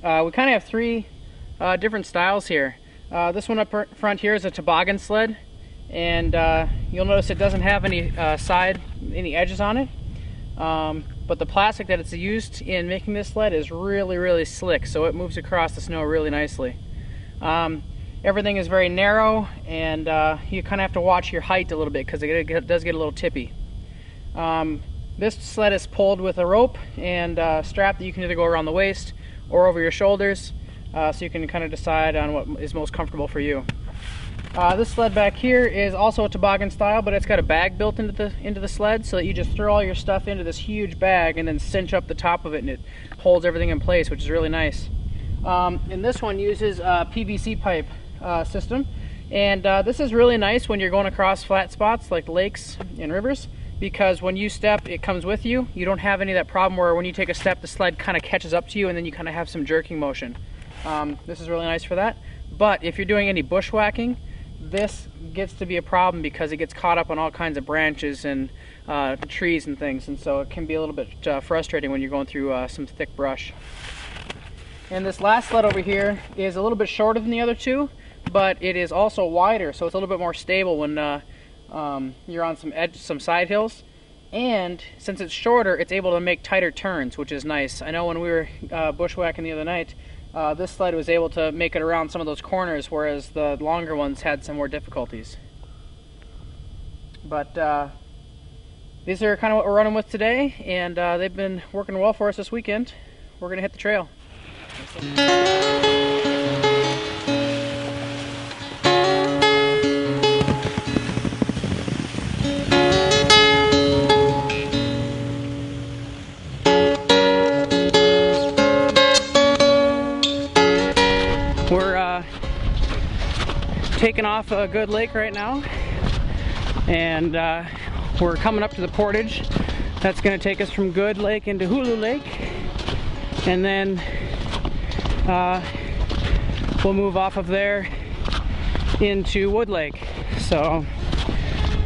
We kind of have three different styles here. This one up front here is a toboggan sled, and you'll notice it doesn't have any any edges on it. But the plastic that it's used in making this sled is really slick, so it moves across the snow really nicely. Everything is very narrow, and you kind of have to watch your height a little bit because it does get a little tippy. This sled is pulled with a rope and a strap that you can either go around the waist or over your shoulders, so you can kind of decide on what is most comfortable for you. This sled back here is also a toboggan style, but it's got a bag built into the sled, so that you just throw all your stuff into this huge bag and then cinch up the top of it, and it holds everything in place, which is really nice. And this one uses a PVC pipe system, and this is really nice when you're going across flat spots like lakes and rivers, because when you step, it comes with you. You don't have any of that problem where when you take a step, the sled kind of catches up to you and then you kind of have some jerking motion. This is really nice for that. But if you're doing any bushwhacking, this gets to be a problem because it gets caught up on all kinds of branches and trees and things, and so it can be a little bit frustrating when you're going through some thick brush. And this last sled over here is a little bit shorter than the other two, but it is also wider, so it's a little bit more stable when you're on some side hills. And since it's shorter, it's able to make tighter turns, which is nice. I know when we were bushwhacking the other night, this sled was able to make it around some of those corners, whereas the longer ones had some more difficulties. But these are kind of what we're running with today, and they've been working well for us this weekend. We're going to hit the trail. We're taking off a good lake right now, and we're coming up to the portage. That's going to take us from Good Lake into Hula Lake, and then we'll move off of there into Wood Lake. So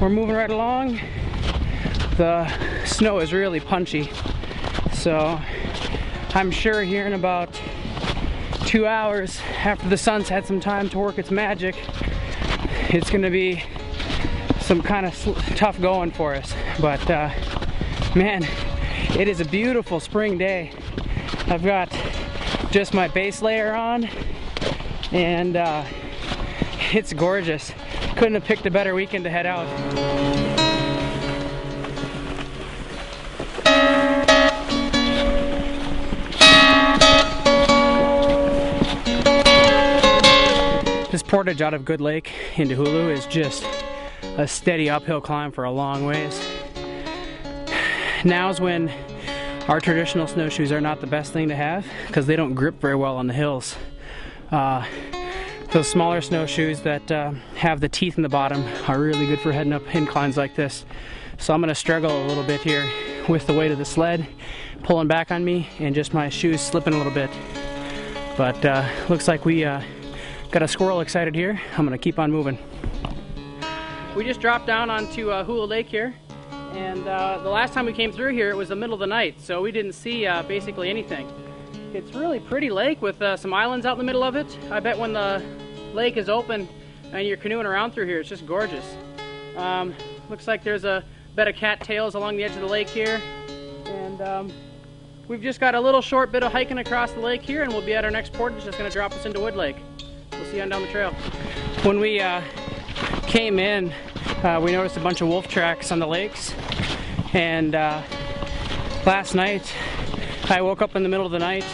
we're moving right along. The snow is really punchy, so I'm sure here in about 2 hours, after the sun's had some time to work its magic, it's going to be some kind of tough going for us. But man, it is a beautiful spring day. I've got just my base layer on, and it's gorgeous. Couldn't have picked a better weekend to head out. This portage out of Good Lake into Hulu is just a steady uphill climb for a long ways. Now's when our traditional snowshoes are not the best thing to have because they don't grip very well on the hills. Those smaller snowshoes that have the teeth in the bottom are really good for heading up inclines like this. So I'm going to struggle a little bit here with the weight of the sled pulling back on me and just my shoes slipping a little bit. But looks like we got a squirrel excited here. I'm gonna keep on moving. We just dropped down onto Hula Lake here, and the last time we came through here it was the middle of the night, so we didn't see basically anything. It's a really pretty lake with some islands out in the middle of it. I bet when the lake is open and you're canoeing around through here, it's just gorgeous. Looks like there's a bed of cattails along the edge of the lake here, and we've just got a little short bit of hiking across the lake here, and we'll be at our next portage that's going to drop us into Wood Lake. We'll see you on down the trail. When we came in, we noticed a bunch of wolf tracks on the lakes, and last night I woke up in the middle of the night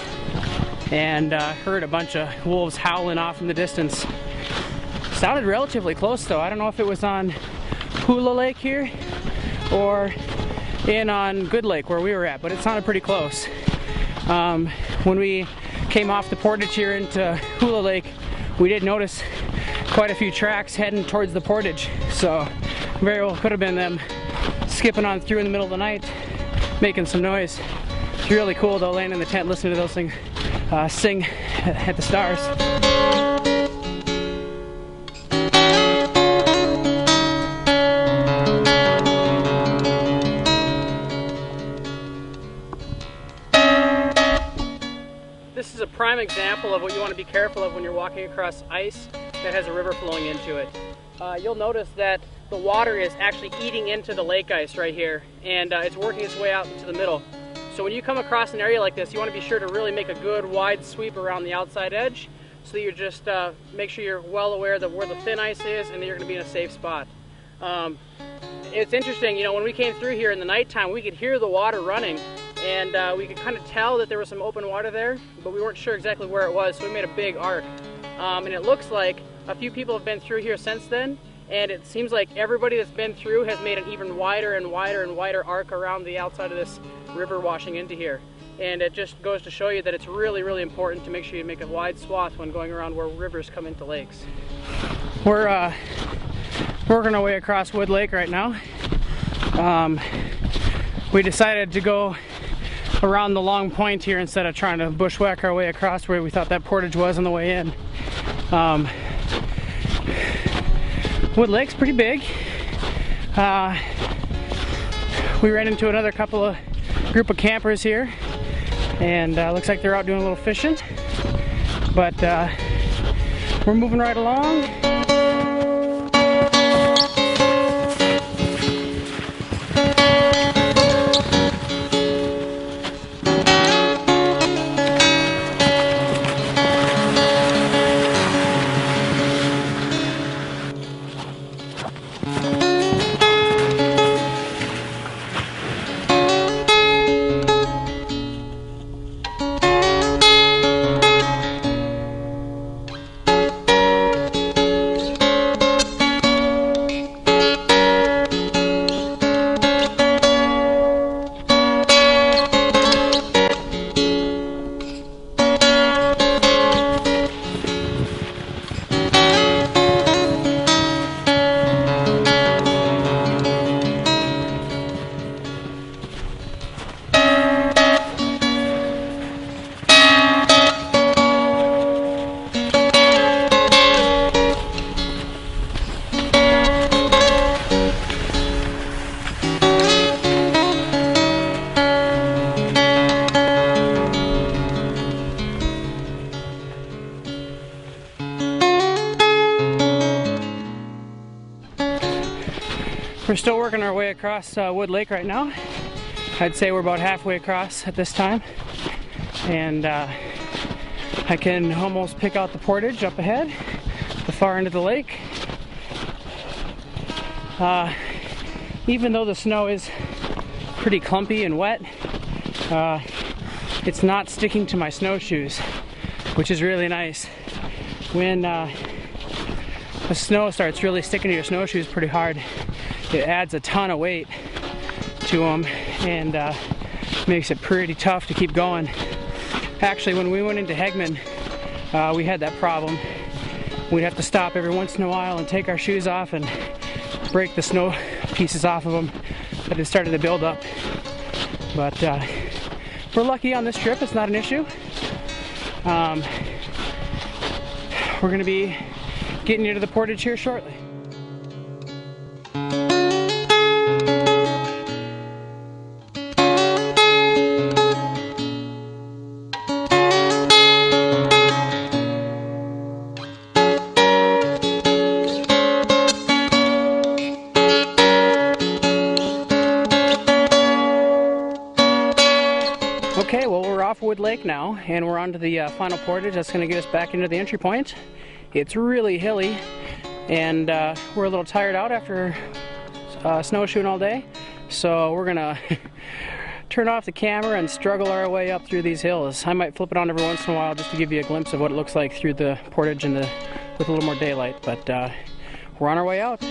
and heard a bunch of wolves howling off in the distance. Sounded relatively close though. I don't know if it was on Hula Lake here or in on Good Lake where we were at, but it sounded pretty close. When we came off the portage here into Hula Lake, we did notice quite a few tracks heading towards the portage, so very well could have been them skipping on through in the middle of the night, making some noise. It's really cool though, laying in the tent listening to those things sing at the stars. This is a prime example of what you want to be careful of when you're walking across ice that has a river flowing into it. You'll notice that the water is actually eating into the lake ice right here, and it's working its way out into the middle. So when you come across an area like this, you want to be sure to really make a good wide sweep around the outside edge, so that you just make sure you're well aware of where the thin ice is and that you're going to be in a safe spot. It's interesting, you know, when we came through here in the nighttime, we could hear the water running, and we could kind of tell that there was some open water there, but we weren't sure exactly where it was, so we made a big arc. And it looks like a few people have been through here since then, and it seems like everybody that's been through has made an even wider and wider and wider arc around the outside of this river washing into here. And it just goes to show you that it's really, really important to make sure you make a wide swath when going around where rivers come into lakes. We're working our way across Wood Lake right now. We decided to go around the long point here instead of trying to bushwhack our way across where we thought that portage was on the way in. Wood Lake's pretty big. We ran into another group of campers here, and looks like they're out doing a little fishing, but we're moving right along. We're still working our way across Wood Lake right now. I'd say we're about halfway across at this time, and I can almost pick out the portage up ahead, the far end of the lake. Even though the snow is pretty clumpy and wet, it's not sticking to my snowshoes, which is really nice. When the snow starts really sticking to your snowshoes pretty hard, it adds a ton of weight to them and makes it pretty tough to keep going. Actually, when we went into Hegman, we had that problem. We'd have to stop every once in a while and take our shoes off and break the snow pieces off of them that had started to build up. But we're lucky on this trip, it's not an issue. We're going to be getting into the portage here shortly. Okay, well, we're off Wood Lake now, and we're on to the final portage that's going to get us back into the entry point. It's really hilly, and we're a little tired out after snowshoeing all day, so we're going to turn off the camera and struggle our way up through these hills. I might flip it on every once in a while just to give you a glimpse of what it looks like through the portage and with a little more daylight, but we're on our way out.